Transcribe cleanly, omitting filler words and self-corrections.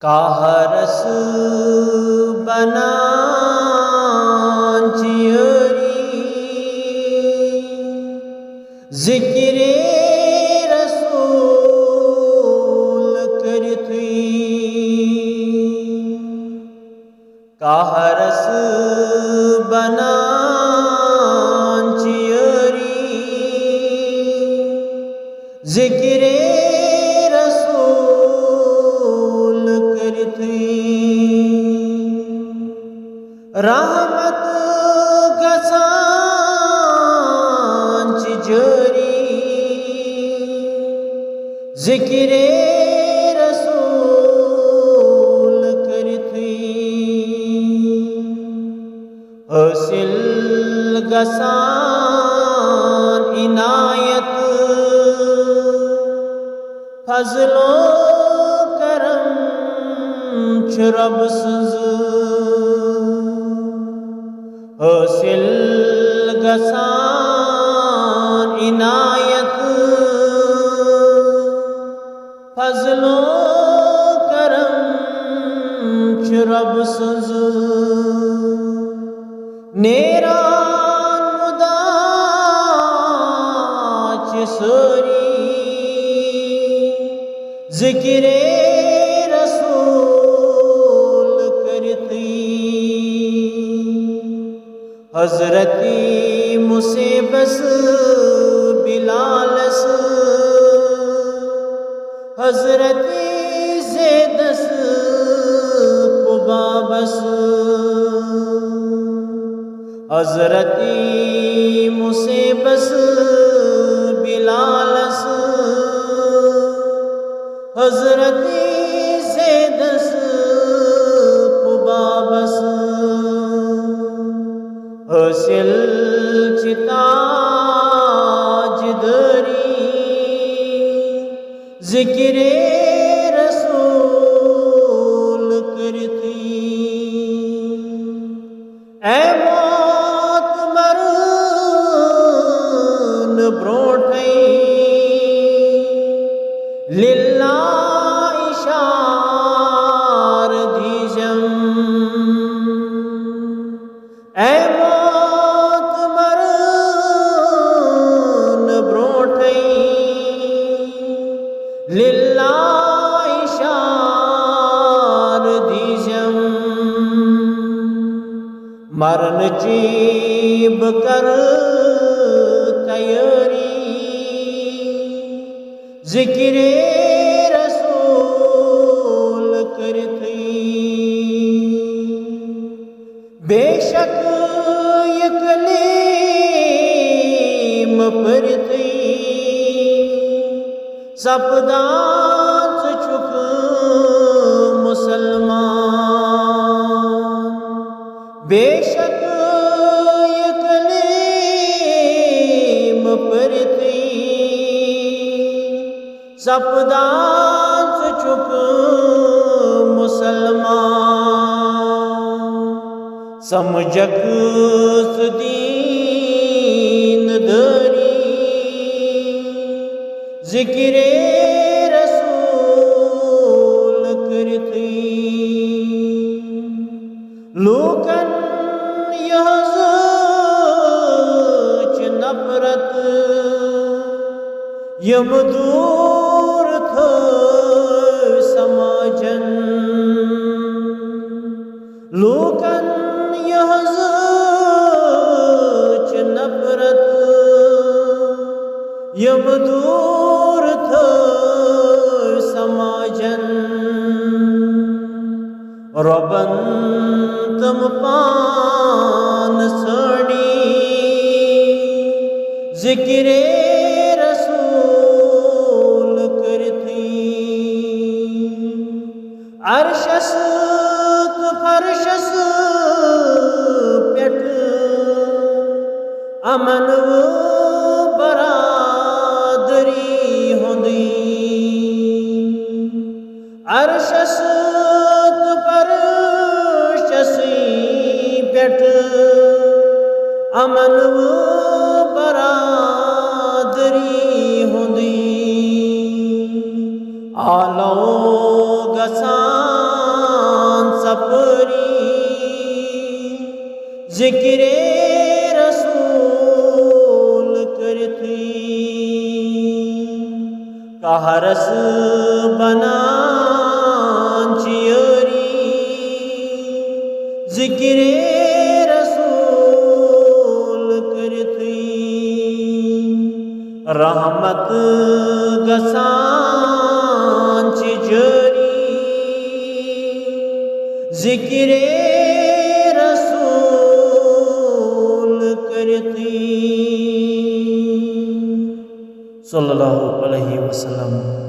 کاہرس بنا چیری ذکر رسول کرتی کاہرس بنا چیری ذکر رحمت گسان جری ذکر رسول کرتی حاصل گسان عنایت فضل و کرم رب سز حاصل گسان عنایت فضل و کرم رب سز نیران مداچ سری ذکر حضرتی مصیبس بلالس حضرتی زیدس قبابس حضرتی مصیبس بلالس حضرتی زیدس قبابس حاصل چتاج دری ذکر رسول کرتی اے موت مرن بروٹھئی للہ اشار دیجم اے للہ اشار دیجم مرن چیب کر تیاری ذکر رسول کرتی بے شک یہ کلیم پرتی سپدان چک مسلمان بے شک یہ کلیم پرتی سپدان چک مسلمان سمجھک دین دری ذکر رسول کرتی لوکن یحظ چ نفرت یم دور تھا سماجن لوکن یحظ چ نفرت یم دور تھا سماجن ربن تم پان سڑی ذکر رسول کرتی عرشس تو فرشس پیٹ امن و برادری ہوندی عرشس تو فرشسی پیٹ امن و برادری ہوندی آلو گسان پری ذکر رسول کرتی کہرس بنان چیری ذکر رسول کرتی رحمت گسان چی جری ذکر رسول کرتی صلی اللہ علیہ وسلم.